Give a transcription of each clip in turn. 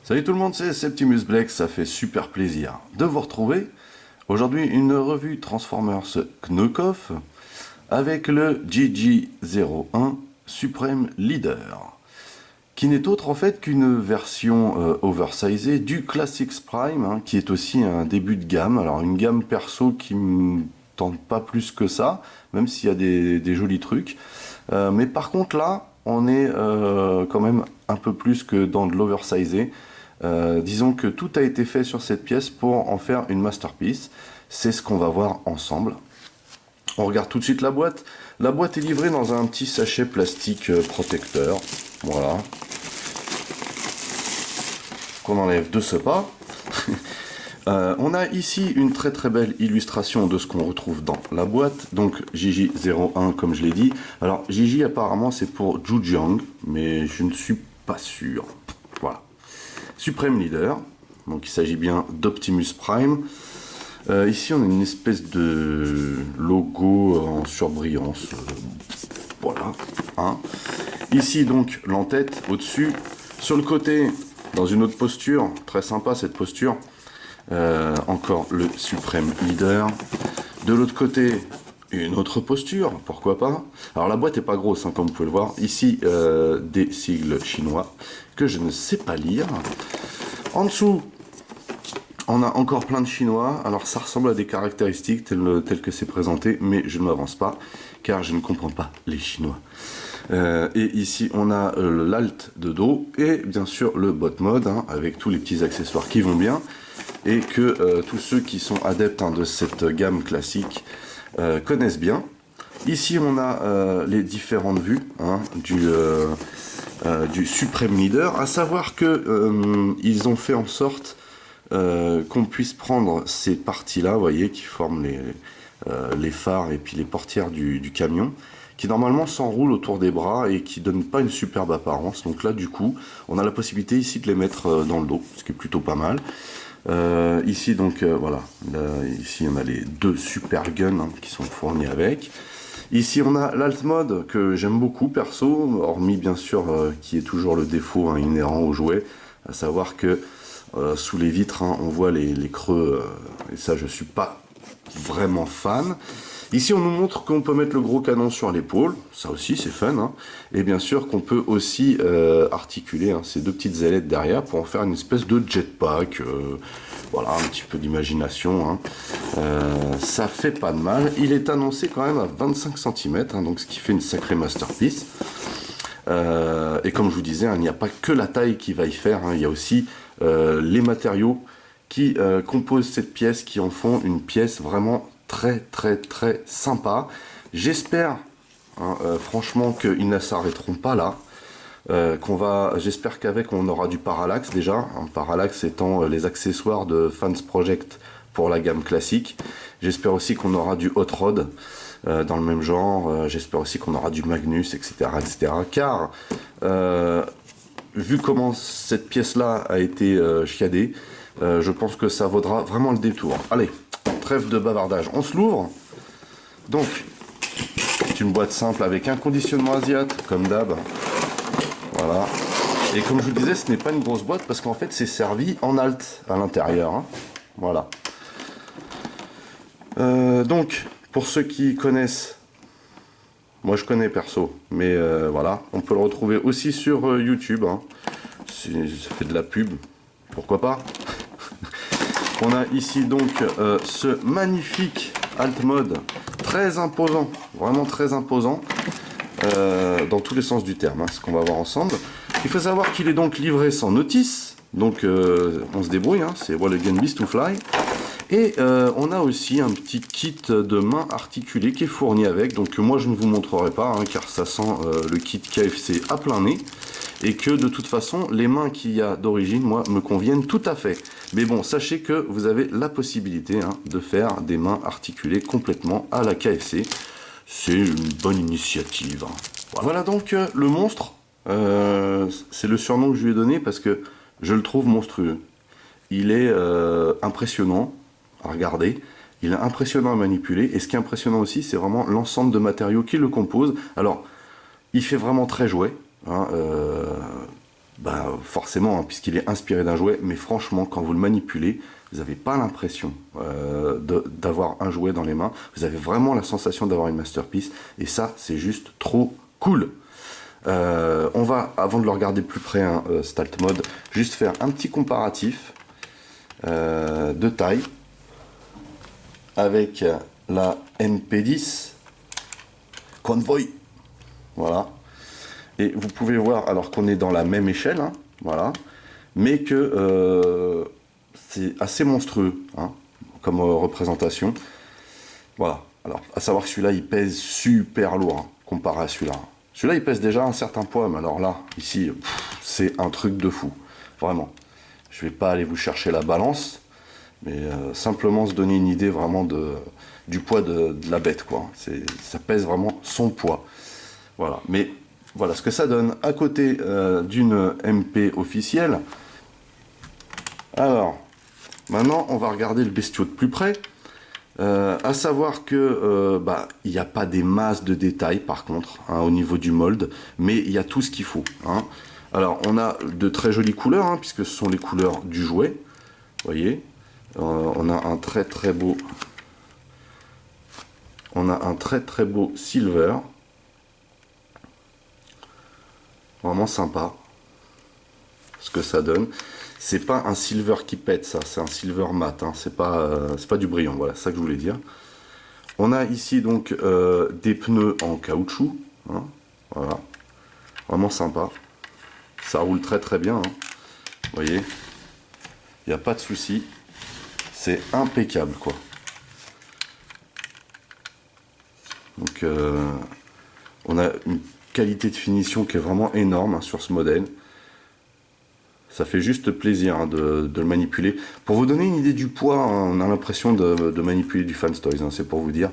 Salut tout le monde, c'est Septimus Black, ça fait super plaisir de vous retrouver. Aujourd'hui, une revue Transformers Knockoff avec le GG01 Supreme Leader, qui n'est autre en fait qu'une version oversizée du Classics Prime, hein, qui est aussi un début de gamme. Alors une gamme perso qui me tente pas plus que ça, même s'il y a des jolis trucs. Mais par contre là, on est quand même un peu plus que dans de l'oversizé. Disons que tout a été fait sur cette pièce pour en faire une masterpiece. C'est ce qu'on va voir ensemble. On regarde tout de suite la boîte. La boîte est livrée dans un petit sachet plastique protecteur. Voilà. Qu'on enlève de ce pas. On a ici une très très belle illustration de ce qu'on retrouve dans la boîte. Donc JJ01 comme je l'ai dit. Alors JJ apparemment c'est pour Zhujiang, mais je ne suis pas sûr. Voilà. Supreme Leader, donc il s'agit bien d'Optimus Prime. Ici on a une espèce de logo en surbrillance. Voilà. Hein. Ici donc l'entête au-dessus. Sur le côté, dans une autre posture, très sympa cette posture, encore le Supreme Leader. De l'autre côté, une autre posture, pourquoi pas. Alors la boîte est pas grosse, hein, comme vous pouvez le voir. Ici, des sigles chinois que je ne sais pas lire. En dessous, on a encore plein de chinois. Alors ça ressemble à des caractéristiques telles que c'est présenté, mais je ne m'avance pas, car je ne comprends pas les chinois. Et ici, on a l'alt de dos, et bien sûr le bot mode, hein, avec tous les petits accessoires qui vont bien, et que tous ceux qui sont adeptes de cette gamme classique connaissent bien. Ici, on a les différentes vues hein, du Supreme Leader, à savoir que ils ont fait en sorte qu'on puisse prendre ces parties-là, vous voyez, qui forment les phares et puis les portières du camion, qui normalement s'enroulent autour des bras et qui donnent pas une superbe apparence. Donc là, du coup, on a la possibilité ici de les mettre dans le dos, ce qui est plutôt pas mal. Ici donc voilà, là, ici on a les deux super guns hein, qui sont fournis avec. Ici on a l'alt mode que j'aime beaucoup perso, hormis bien sûr qui est toujours le défaut hein, inhérent au jouet, à savoir que sous les vitres hein, on voit les creux et ça je suis pas vraiment fan. Ici on nous montre qu'on peut mettre le gros canon sur l'épaule, ça aussi c'est fun, hein. Et bien sûr qu'on peut aussi articuler hein, ces deux petites ailettes derrière pour en faire une espèce de jetpack, voilà un petit peu d'imagination, hein. Ça fait pas de mal, il est annoncé quand même à 25 cm, hein, donc ce qui fait une sacrée masterpiece. Et comme je vous disais, hein, il n'y a pas que la taille qui va y faire, hein, il y a aussi les matériaux qui composent cette pièce, qui en font une pièce vraiment très très sympa. J'espère hein, franchement qu'ils ne s'arrêteront pas là, j'espère qu'avec on aura du parallaxe déjà, hein, parallaxe étant les accessoires de Fans Project pour la gamme classique. J'espère aussi qu'on aura du Hot Rod dans le même genre, j'espère aussi qu'on aura du Magnus, etc. Car vu comment cette pièce là a été chiadée, je pense que ça vaudra vraiment le détour. Allez, trêve de bavardage, on se l'ouvre. Donc, c'est une boîte simple avec un conditionnement asiate, comme d'hab. Voilà. Et comme je vous le disais, ce n'est pas une grosse boîte parce qu'en fait, c'est servi en alt à l'intérieur. Hein. Voilà. Donc, pour ceux qui connaissent, moi je connais perso, mais voilà, on peut le retrouver aussi sur YouTube. Hein. Ça fait de la pub, pourquoi pas. On a ici donc ce magnifique alt mode, très imposant, vraiment très imposant, dans tous les sens du terme, hein, ce qu'on va voir ensemble. Il faut savoir qu'il est donc livré sans notice, donc on se débrouille, hein, c'est Wall Again Beast to Fly. Et on a aussi un petit kit de main articulé qui est fourni avec, donc moi je ne vous montrerai pas, hein, car ça sent le kit KFC à plein nez. Et que de toute façon, les mains qu'il y a d'origine, moi, me conviennent tout à fait. Mais bon, sachez que vous avez la possibilité hein, de faire des mains articulées complètement à la KFC. C'est une bonne initiative. Hein. Voilà donc le monstre. C'est le surnom que je lui ai donné parce que je le trouve monstrueux. Il est impressionnant à regarder. Il est impressionnant à manipuler. Et ce qui est impressionnant aussi, c'est vraiment l'ensemble de matériaux qui le composent. Alors, il fait vraiment très jouet. Hein, Ben, forcément, hein, puisqu'il est inspiré d'un jouet, mais franchement, quand vous le manipulez, vous n'avez pas l'impression d'avoir un jouet dans les mains. Vous avez vraiment la sensation d'avoir une masterpiece, et ça, c'est juste trop cool. On va, avant de le regarder de plus près, hein, Stalt Mode, juste faire un petit comparatif de taille avec la MP10 Convoy. Voilà. Et vous pouvez voir, alors qu'on est dans la même échelle, hein, voilà, mais que c'est assez monstrueux, hein, comme représentation. Voilà. Alors, à savoir que celui-là, il pèse super lourd, hein, comparé à celui-là. Celui-là, il pèse déjà un certain poids, mais alors là, ici, c'est un truc de fou. Vraiment. Je vais pas aller vous chercher la balance, mais simplement se donner une idée vraiment du poids de la bête, quoi. Ça pèse vraiment son poids. Voilà. Mais voilà ce que ça donne à côté d'une MP officielle. Alors, maintenant, on va regarder le bestiau de plus près. À savoir que il n'y a pas des masses de détails par contre, hein, au niveau du mold, mais il y a tout ce qu'il faut, hein. Alors on a de très jolies couleurs, hein, puisque ce sont les couleurs du jouet. Vous voyez, on a un très très beau silver, vraiment sympa ce que ça donne. C'est pas un silver qui pète, ça, c'est un silver mat, hein. C'est pas du brillant, voilà, c'est ça que je voulais dire. On a ici donc des pneus en caoutchouc, hein, voilà, vraiment sympa. Ça roule très très bien, hein. Vous voyez, il n'y a pas de souci, c'est impeccable quoi. Donc on a une qualité de finition qui est vraiment énorme, hein, sur ce modèle. Ça fait juste plaisir, hein, de le manipuler. Pour vous donner une idée du poids, hein, on a l'impression de manipuler du Fans Toys, hein, c'est pour vous dire.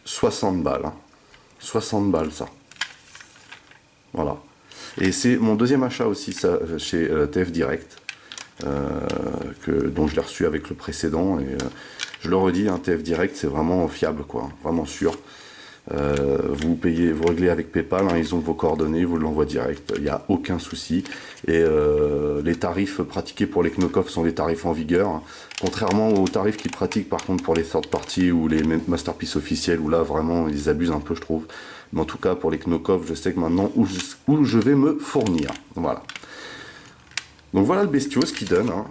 60 balles. Hein. 60 balles, ça. Voilà. Et c'est mon deuxième achat aussi, ça, chez TF Direct, dont je l'ai reçu avec le précédent. Et je le redis, un TF Direct, c'est vraiment fiable, quoi. Vraiment sûr. Vous payez, vous réglez avec PayPal, hein, ils ont vos coordonnées, vous l'envoient direct, il n'y a aucun souci. Et les tarifs pratiqués pour les Knockoff sont des tarifs en vigueur, hein. Contrairement aux tarifs qu'ils pratiquent par contre pour les third party ou les masterpieces officielles, où là vraiment ils abusent un peu, je trouve. Mais en tout cas pour les Knockoff, je sais que maintenant où je vais me fournir. Voilà. Donc voilà le bestiau, ce qu'il donne, hein.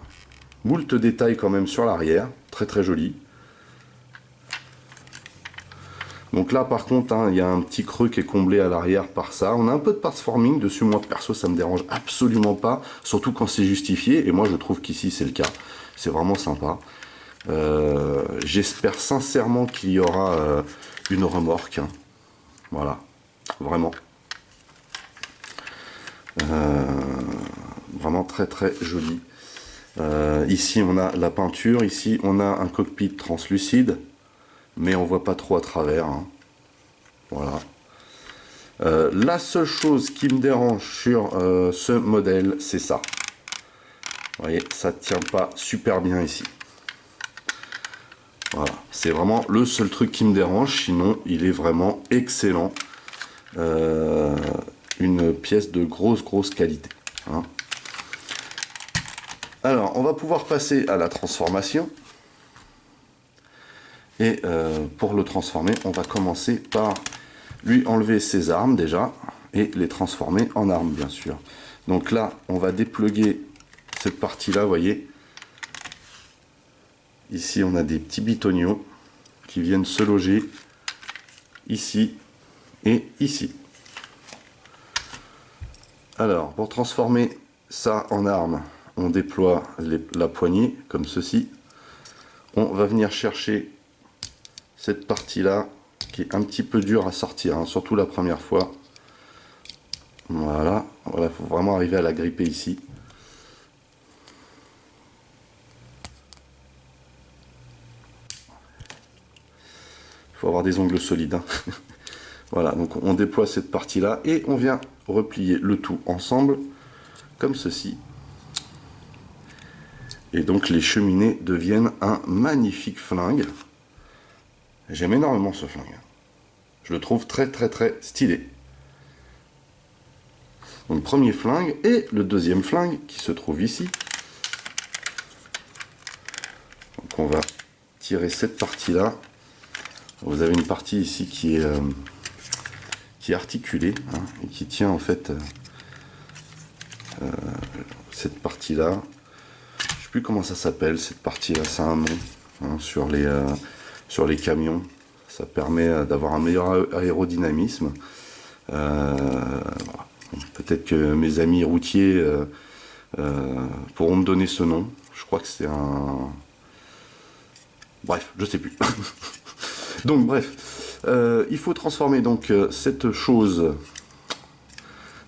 Moult détails quand même sur l'arrière, très très joli. Donc là par contre, hein, il y a un petit creux qui est comblé à l'arrière par ça. On a un peu de parts forming dessus, moi perso ça me dérange absolument pas, surtout quand c'est justifié, et moi je trouve qu'ici c'est le cas. C'est vraiment sympa. J'espère sincèrement qu'il y aura une remorque, hein. Voilà, vraiment. Vraiment très très joli. Ici on a la peinture, ici on a un cockpit translucide, mais on voit pas trop à travers, hein. Voilà. La seule chose qui me dérange sur ce modèle, c'est ça. Vous voyez, ça tient pas super bien ici. Voilà, c'est vraiment le seul truc qui me dérange, sinon il est vraiment excellent. Une pièce de grosse qualité, hein. Alors, on va pouvoir passer à la transformation. Et pour le transformer, on va commencer par lui enlever ses armes déjà et les transformer en armes, bien sûr. Donc là, on va dépluguer cette partie-là, vous voyez. Ici, on a des petits bitoniaux qui viennent se loger ici et ici. Alors, pour transformer ça en arme, on déploie la poignée comme ceci. On va venir chercher cette partie-là qui est un petit peu dure à sortir, hein, surtout la première fois. Voilà, il faut vraiment arriver à la gripper ici. Il faut avoir des ongles solides, hein. Voilà, donc on déploie cette partie-là et on vient replier le tout ensemble, comme ceci. Et donc les cheminées deviennent un magnifique flingue. J'aime énormément ce flingue. Je le trouve très stylé. Donc premier flingue et le deuxième flingue qui se trouve ici. Donc on va tirer cette partie-là. Vous avez une partie ici qui est articulée, hein, et qui tient en fait cette partie-là. Je ne sais plus comment ça s'appelle, cette partie-là, c'est un nom, hein, sur les camions. Ça permet d'avoir un meilleur aérodynamisme. Voilà. Peut-être que mes amis routiers pourront me donner ce nom. Je crois que c'est un... Bref, je sais plus. Donc bref, il faut transformer donc cette chose.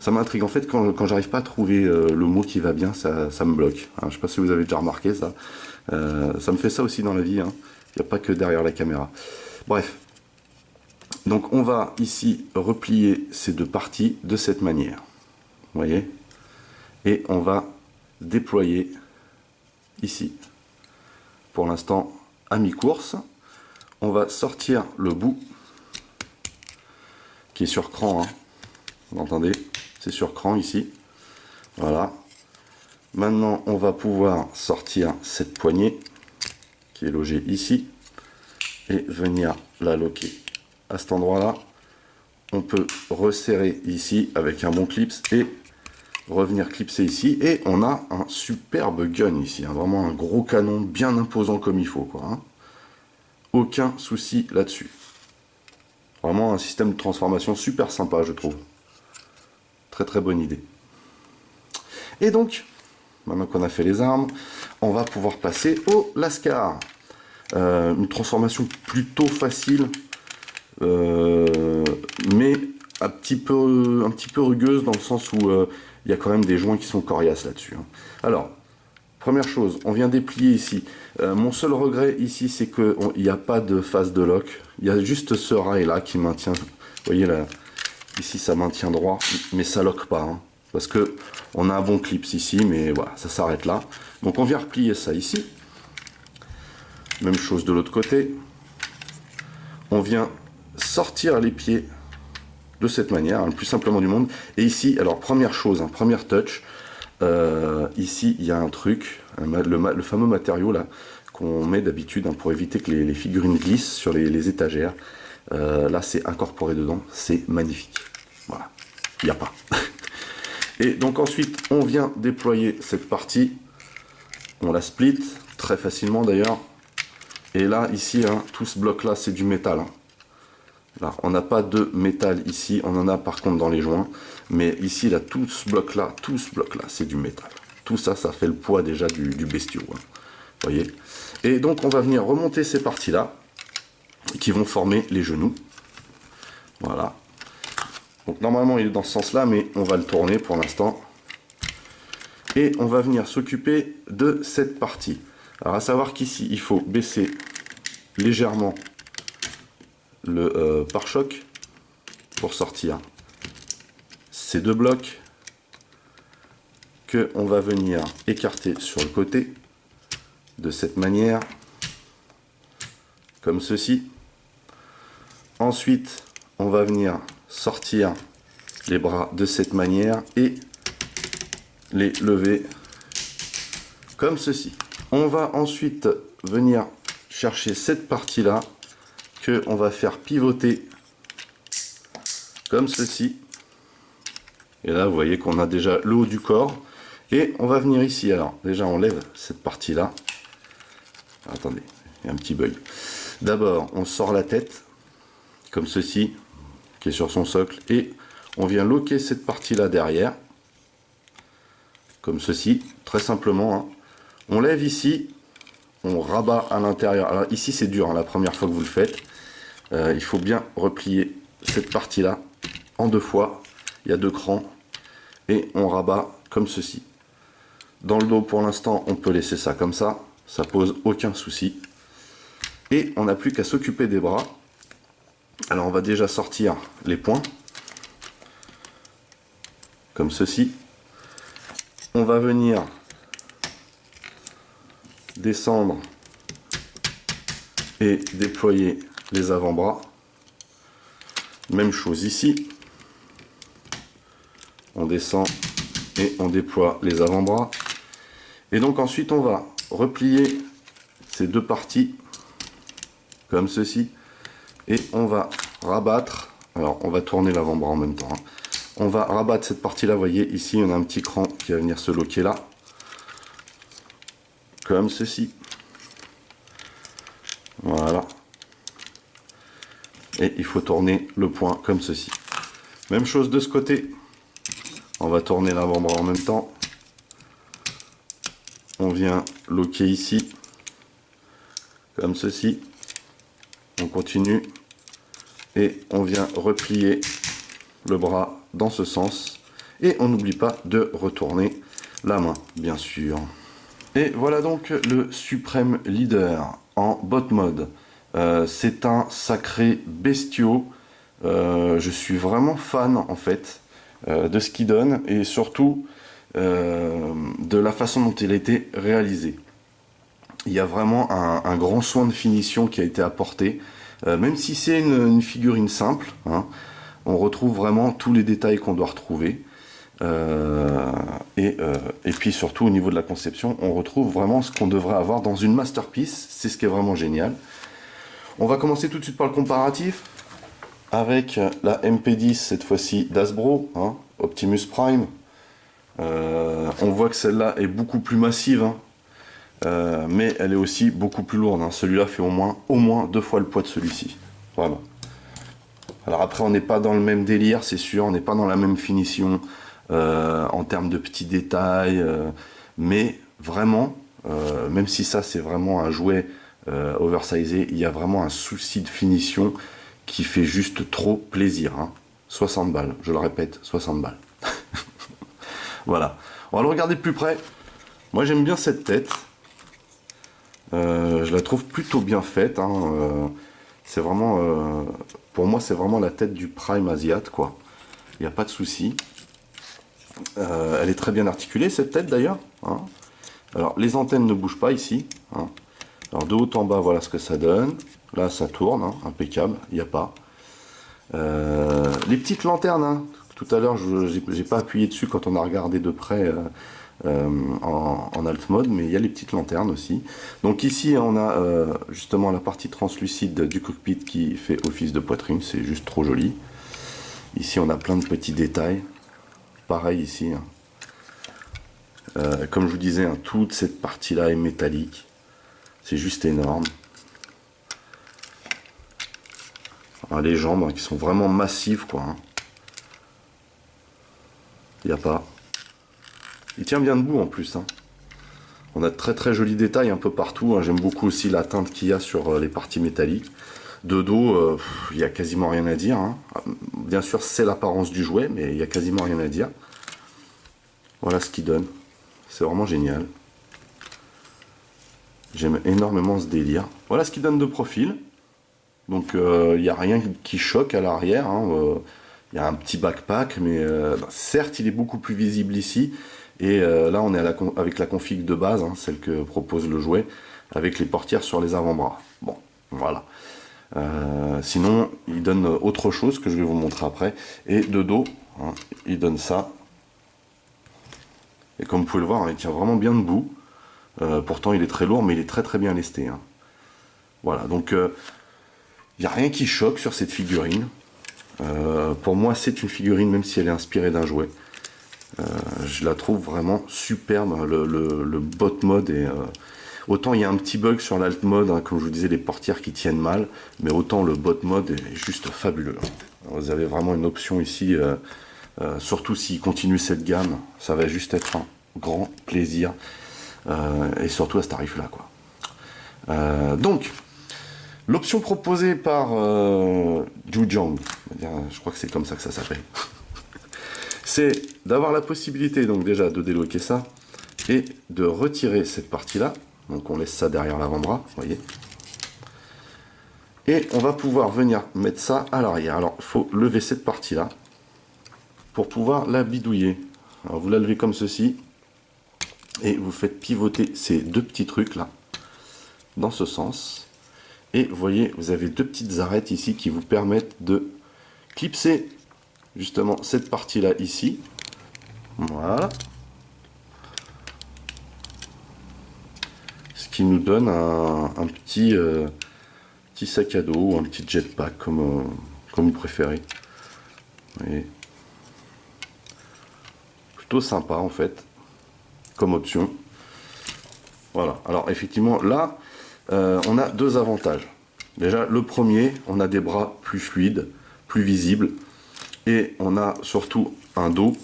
Ça m'intrigue. En fait, quand j'arrive pas à trouver le mot qui va bien, ça me bloque. Hein, je sais pas si vous avez déjà remarqué ça. Ça me fait ça aussi dans la vie. Hein. Il n'y a pas que derrière la caméra. Bref. Donc on va ici replier ces deux parties de cette manière. Vous voyez? Et on va déployer ici. Pour l'instant, à mi-course. On va sortir le bout qui est sur cran. Hein. Vous entendez? C'est sur cran ici. Voilà. Maintenant, on va pouvoir sortir cette poignée qui est logée ici et venir la loquer à cet endroit-là. On peut resserrer ici avec un bon clips et revenir clipser ici. Et on a un superbe gun ici. Hein. Vraiment un gros canon bien imposant comme il faut, quoi, hein. Aucun souci là-dessus. Vraiment un système de transformation super sympa, je trouve. Très très bonne idée. Et donc, maintenant qu'on a fait les armes, on va pouvoir passer au Lascar. Une transformation plutôt facile, mais un petit peu rugueuse dans le sens où il y a quand même des joints qui sont coriaces là-dessus. Hein. Alors, première chose, on vient déplier ici. Mon seul regret ici, c'est qu'il n'y a pas de phase de lock. Il y a juste ce rail là qui maintient. Vous voyez là, ici ça maintient droit, mais ça lock pas. Hein, parce que on a un bon clips ici, mais voilà, ça s'arrête là. Donc on vient replier ça ici. Même chose de l'autre côté. On vient sortir les pieds de cette manière, hein, le plus simplement du monde. Et ici, alors première chose, hein, première touch. Ici, il y a un truc, le fameux matériau là qu'on met d'habitude, hein, pour éviter que les figurines glissent sur les étagères. Là, c'est incorporé dedans, c'est magnifique. Voilà, il n'y a pas. Et donc ensuite, on vient déployer cette partie. On la split très facilement d'ailleurs. Et là, ici, hein, tout ce bloc là, c'est du métal. Hein. Là, on n'a pas de métal ici, on en a par contre dans les joints. Mais ici, là, tout ce bloc là, c'est du métal. Tout ça, ça fait le poids déjà du bestiau. Hein. Vous voyez? Et donc, on va venir remonter ces parties-là, qui vont former les genoux. Voilà. Donc, normalement, il est dans ce sens-là, mais on va le tourner pour l'instant. Et on va venir s'occuper de cette partie. Alors, à savoir qu'ici, il faut baisser légèrement le pare-choc pour sortir ces deux blocs que on va venir écarter sur le côté de cette manière, comme ceci. Ensuite, on va venir sortir les bras de cette manière et les lever comme ceci. On va ensuite venir chercher cette partie-là que on va faire pivoter comme ceci. Et là, vous voyez qu'on a déjà le haut du corps. Et on va venir ici. Alors, déjà, on lève cette partie-là. Attendez, il y a un petit bug. D'abord, on sort la tête, comme ceci, qui est sur son socle. Et on vient loquer cette partie-là derrière, comme ceci, très simplement. Hein. On lève ici, on rabat à l'intérieur. Alors ici, c'est dur, hein, la première fois que vous le faites. Il faut bien replier cette partie-là en deux fois. Il y a deux crans. Et on rabat comme ceci. Dans le dos, pour l'instant, on peut laisser ça comme ça. Ça pose aucun souci. Et on n'a plus qu'à s'occuper des bras. Alors, on va déjà sortir les poings. Comme ceci. On va venir descendre et déployer les avant-bras. Même chose ici. on descend et on déploie les avant-bras. Et donc ensuite on va replier ces deux parties comme ceci et on va rabattre. Alors on va tourner l'avant-bras en même temps, hein. On va rabattre cette partie là, vous voyez ici on a un petit cran qui va venir se loquer là comme ceci, voilà, et il faut tourner le point comme ceci. Même chose de ce côté, on va tourner l'avant-bras en même temps, on vient loquer ici comme ceci, on continue et on vient replier le bras dans ce sens et on n'oublie pas de retourner la main bien sûr. Et voilà donc le Supreme Leader en bot mode. C'est un sacré bestiau. Je suis vraiment fan en fait de ce qu'il donne et surtout de la façon dont il a été réalisé. Il y a vraiment un grand soin de finition qui a été apporté. Même si c'est une figurine simple, hein, on retrouve vraiment tous les détails qu'on doit retrouver. Et puis surtout au niveau de la conception, on retrouve vraiment ce qu'on devrait avoir dans une masterpiece. C'est ce qui est vraiment génial. On va commencer tout de suite par le comparatif avec la MP10, cette fois-ci d'Hasbro, hein, Optimus Prime. On voit que celle-là est beaucoup plus massive, hein, mais elle est aussi beaucoup plus lourde, hein. Celui-là fait au moins 2 fois le poids de celui-ci. Vraiment. Alors après, on n'est pas dans le même délire, c'est sûr, on n'est pas dans la même finition en termes de petits détails, mais vraiment, même si ça c'est vraiment un jouet oversizé, il y a vraiment un souci de finition qui fait juste trop plaisir, hein. 60 balles, je le répète, 60 balles. Voilà, on va le regarder de plus près. Moi j'aime bien cette tête, je la trouve plutôt bien faite, hein. C'est vraiment, pour moi c'est vraiment la tête du Prime Asiat, quoi. Il n'y a pas de souci. Elle est très bien articulée cette tête d'ailleurs, hein. Alors les antennes ne bougent pas ici, hein. Alors de haut en bas, voilà ce que ça donne. Là ça tourne, hein, impeccable, il n'y a pas. Les petites lanternes, hein. Tout à l'heure je n'ai pas appuyé dessus quand on a regardé de près en alt mode, mais il y a les petites lanternes aussi. Donc ici on a justement la partie translucide du cockpit qui fait office de poitrine, c'est juste trop joli. Ici on a plein de petits détails. Pareil ici, hein. Comme je vous disais, hein, toute cette partie là est métallique, c'est juste énorme. Alors, les jambes, hein, qui sont vraiment massives, quoi, hein. Il n'y a pas, il tient bien debout en plus, hein. On a de très jolis détails un peu partout, hein. J'aime beaucoup aussi la teinte qu'il y a sur les parties métalliques. De dos, il n'y a quasiment rien à dire, hein. Bien sûr c'est l'apparence du jouet, mais il n'y a quasiment rien à dire. Voilà ce qu'il donne, c'est vraiment génial. J'aime énormément ce délire. Voilà ce qu'il donne de profil. Donc il n'y a rien qui choque à l'arrière, hein. Il y a un petit backpack, mais certes il est beaucoup plus visible ici. Et là on est avec la config de base, hein, celle que propose le jouet, avec les portières sur les avant-bras. Bon, voilà. Sinon il donne autre chose que je vais vous montrer après. Et de dos, hein, il donne ça. Et comme vous pouvez le voir, hein, il tient vraiment bien debout. Pourtant il est très lourd, mais il est très bien lesté, hein. Voilà, donc il n'y a rien qui choque sur cette figurine. Pour moi c'est une figurine, même si elle est inspirée d'un jouet. Je la trouve vraiment superbe. Le bot mode est... autant il y a un petit bug sur l'alt mode, hein, comme je vous disais, les portières qui tiennent mal, mais autant le bot mode est juste fabuleux. Vous avez vraiment une option ici, surtout s'il continue cette gamme, ça va juste être un grand plaisir, et surtout à ce tarif là, quoi. Donc l'option proposée par Jujang, je crois que c'est comme ça que ça s'appelle, c'est d'avoir la possibilité donc déjà de débloquer ça et de retirer cette partie là. Donc on laisse ça derrière l'avant-bras, vous voyez. Et on va pouvoir venir mettre ça à l'arrière. Alors il faut lever cette partie là pour pouvoir la bidouiller. Alors vous la levez comme ceci et vous faites pivoter ces deux petits trucs là dans ce sens. Et vous voyez, vous avez deux petites arêtes ici qui vous permettent de clipser justement cette partie là ici. Voilà. Ce qui nous donne un petit, petit sac à dos ou un petit jetpack comme vous préférez. Et plutôt sympa en fait comme option. Voilà, alors effectivement là on a deux avantages. Déjà le premier, on a des bras plus fluides, plus visibles, et on a surtout un dos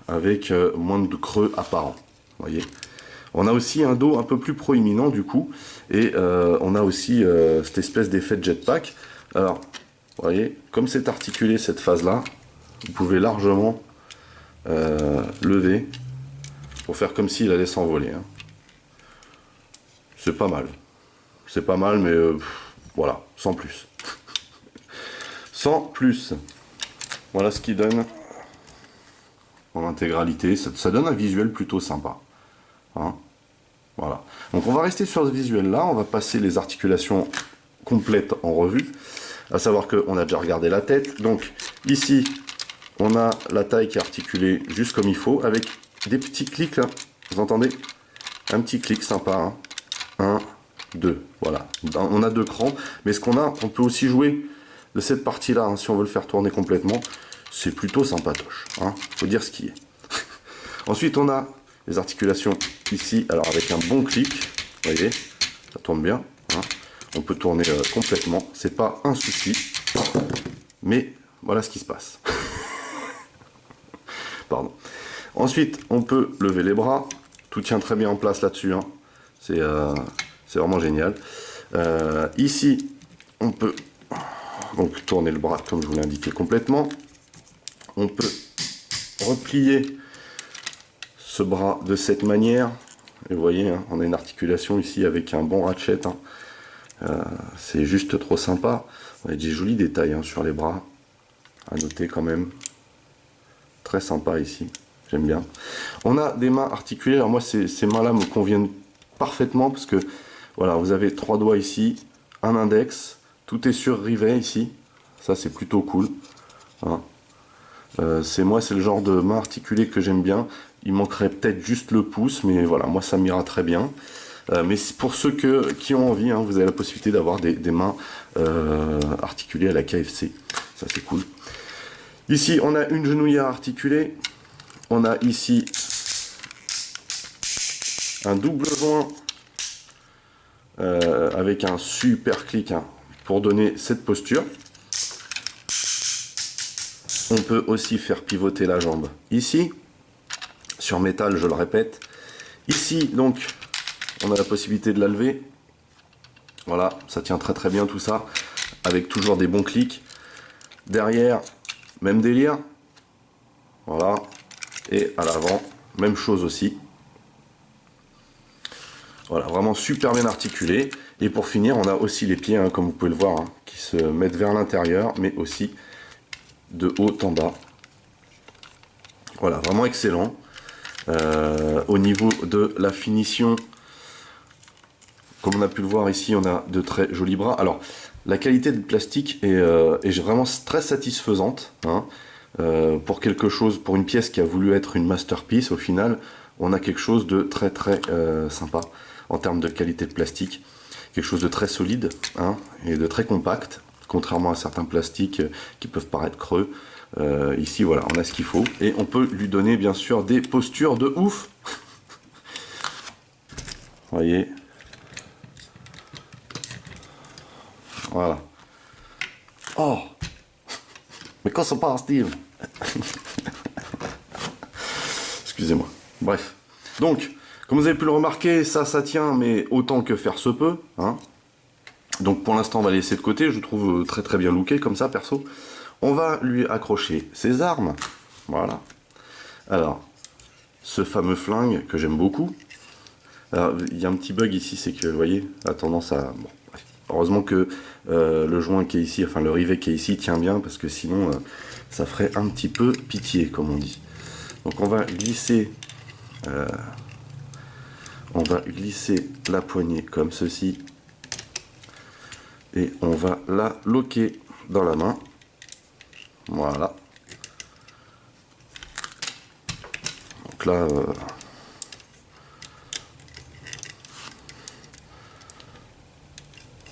avec moins de creux apparents. Voyez, on a aussi un dos un peu plus proéminent du coup, et on a aussi cette espèce d'effet de jetpack. Alors vous voyez, comme c'est articulé cette phase là, vous pouvez largement lever pour faire comme s'il allait s'envoler, hein. C'est pas mal. C'est pas mal, mais voilà, sans plus. Sans plus. Voilà ce qui donne en intégralité. Ça donne un visuel plutôt sympa, hein. Voilà. Donc on va rester sur ce visuel-là. On va passer les articulations complètes en revue. À savoir qu'on a déjà regardé la tête. Donc ici, on a la taille qui est articulée juste comme il faut, avec des petits clics là. Vous entendez? Un petit clic sympa, hein. 1, 2, voilà. On a deux crans, mais ce qu'on a, on peut aussi jouer de cette partie-là, hein, si on veut le faire tourner complètement. C'est plutôt sympatoche, hein, faut dire ce qui est. Ensuite, on a les articulations ici, alors avec un bon clic, vous voyez, ça tourne bien, hein. On peut tourner complètement, c'est pas un souci, mais voilà ce qui se passe. Pardon. Ensuite, on peut lever les bras, tout tient très bien en place là-dessus, hein. C'est vraiment génial. Ici, on peut donc tourner le bras comme je vous l'ai indiqué complètement. On peut replier ce bras de cette manière. Et vous voyez, hein, on a une articulation ici avec un bon ratchet, hein. C'est juste trop sympa. On a des jolis détails, hein, sur les bras. À noter quand même. Très sympa ici. J'aime bien. On a des mains articulées. Alors moi, ces mains-là me conviennent parfaitement parce que voilà, vous avez trois doigts ici, un index, tout est sur rivet ici. Ça, c'est plutôt cool, hein. C'est le genre de main articulée que j'aime bien. Il manquerait peut-être juste le pouce, mais voilà, moi ça m'ira très bien. Mais pour ceux qui ont envie, hein, vous avez la possibilité d'avoir des mains articulées à la KFC. Ça, c'est cool. Ici, on a une genouillère articulée. On a ici un double joint avec un super clic, hein, pour donner cette posture. On peut aussi faire pivoter la jambe ici, sur métal, je le répète. Ici, donc, on a la possibilité de la lever. Voilà, ça tient très très bien tout ça, avec toujours des bons clics. Derrière, même délire. Voilà. Et à l'avant, même chose aussi. Voilà, vraiment super bien articulé. Et pour finir, on a aussi les pieds, hein, comme vous pouvez le voir, hein, qui se mettent vers l'intérieur, mais aussi de haut en bas. Voilà, vraiment excellent. Au niveau de la finition, comme on a pu le voir ici, on a de très jolis bras. Alors, la qualité de plastique est vraiment très satisfaisante, hein. Pour quelque chose, pour une pièce qui a voulu être une masterpiece, au final, on a quelque chose de très très sympa en termes de qualité de plastique. Quelque chose de très solide, hein, et de très compact, contrairement à certains plastiques qui peuvent paraître creux. Ici, voilà, on a ce qu'il faut. Et on peut lui donner, bien sûr, des postures de ouf. Vous voyez. Voilà. Oh, mais quand ça passe, Steve. Excusez-moi. Bref. Donc, comme vous avez pu le remarquer, ça tient, mais autant que faire se peut, hein. Donc pour l'instant, on va laisser de côté. Je trouve très très bien looké comme ça, perso. On va lui accrocher ses armes. Voilà. Alors, ce fameux flingue que j'aime beaucoup. Alors, il y a un petit bug ici, c'est que, vous voyez, a tendance à... Bon, bref. Heureusement que le joint qui est ici, enfin le rivet qui est ici, tient bien, parce que sinon, ça ferait un petit peu pitié, comme on dit. Donc on va glisser... la poignée comme ceci. Et on va la loquer dans la main. Voilà. Donc là,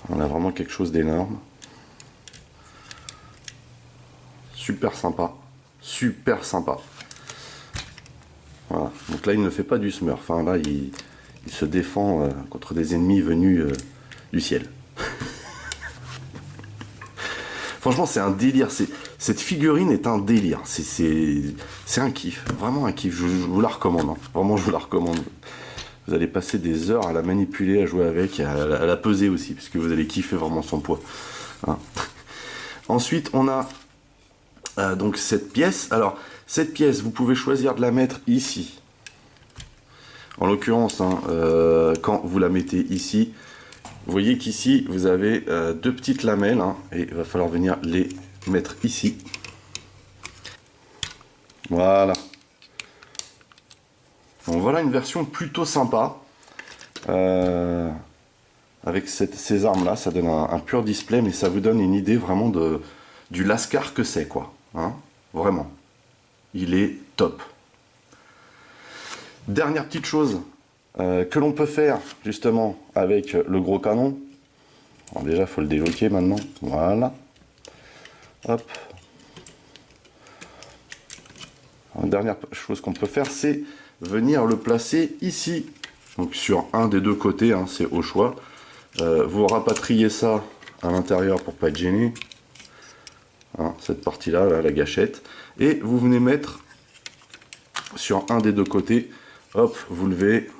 on a vraiment quelque chose d'énorme. Super sympa. Super sympa. Voilà. Donc là, il ne fait pas du smurf. Hein. Là, il se défend contre des ennemis venus du ciel. Franchement, c'est un délire. Cette figurine est un délire. C'est un kiff. Vraiment un kiff. Je vous la recommande. Hein. Vraiment, je vous la recommande. Vous allez passer des heures à la manipuler, à jouer avec, à la peser aussi, parce que vous allez kiffer vraiment son poids. Hein. Ensuite, on a donc cette pièce. Alors, cette pièce, vous pouvez choisir de la mettre ici. En l'occurrence, hein, quand vous la mettez ici, vous voyez qu'ici, vous avez deux petites lamelles, hein, et il va falloir venir les mettre ici. Voilà. Donc voilà une version plutôt sympa. Avec ces armes-là, ça donne un pur display, mais ça vous donne une idée vraiment du Lascar que c'est, quoi. Hein, vraiment. Il est top. Dernière petite chose que l'on peut faire justement avec le gros canon. Alors déjà, il faut le déloquer maintenant. Voilà. Hop. Alors, dernière chose qu'on peut faire, c'est venir le placer ici. Donc sur un des deux côtés, hein, c'est au choix. Vous rapatriez ça à l'intérieur pour pas être gêné. Hein, cette partie-là, là, la gâchette. Et vous venez mettre sur un des deux côtés. Hop, vous levez.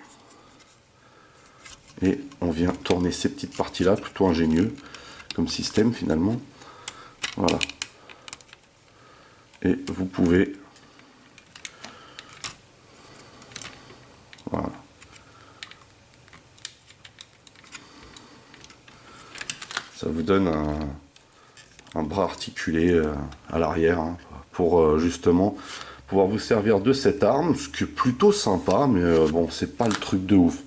Et on vient tourner ces petites parties-là, plutôt ingénieux comme système finalement. Voilà. Et vous pouvez... Voilà. Ça vous donne un bras articulé à l'arrière, hein, pour justement pouvoir vous servir de cette arme, ce qui est plutôt sympa, mais bon, c'est pas le truc de ouf.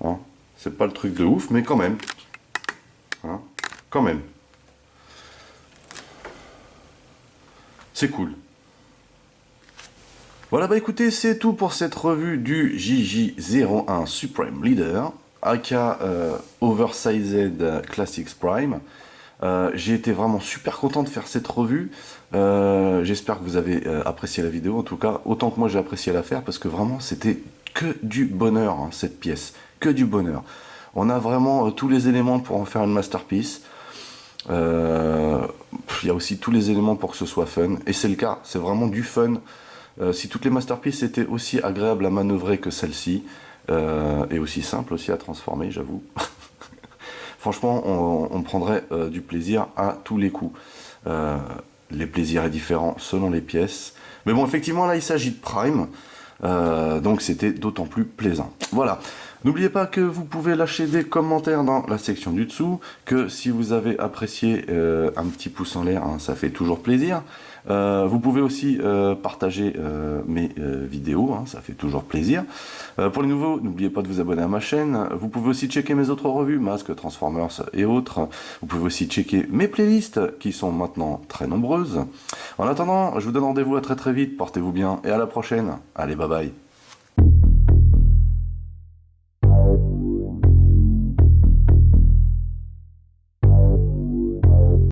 Hein. C'est pas le truc de ouf, mais quand même. Hein, quand même. C'est cool. Voilà, bah écoutez, c'est tout pour cette revue du JJ01 Supreme Leader, aka Oversized Classics Prime. J'ai été vraiment super content de faire cette revue. J'espère que vous avez apprécié la vidéo, en tout cas, autant que moi j'ai apprécié la faire, parce que vraiment, c'était que du bonheur, hein, cette pièce. Que du bonheur. On a vraiment tous les éléments pour en faire une masterpiece. Il y a aussi tous les éléments pour que ce soit fun. Et c'est le cas, c'est vraiment du fun. Si toutes les masterpieces étaient aussi agréables à manœuvrer que celle-ci, et aussi simple aussi à transformer, j'avoue. Franchement, on prendrait du plaisir à tous les coups. Les plaisirs est différent selon les pièces. Mais bon, effectivement, là, il s'agit de Prime. Donc c'était d'autant plus plaisant. Voilà. N'oubliez pas que vous pouvez lâcher des commentaires dans la section du dessous, que si vous avez apprécié, un petit pouce en l'air, hein, ça fait toujours plaisir. Vous pouvez aussi partager mes vidéos, hein, ça fait toujours plaisir. Pour les nouveaux, n'oubliez pas de vous abonner à ma chaîne. Vous pouvez aussi checker mes autres revues, Masques, Transformers et autres. Vous pouvez aussi checker mes playlists, qui sont maintenant très nombreuses. En attendant, je vous donne rendez-vous à très très vite, portez-vous bien et à la prochaine. Allez, bye bye.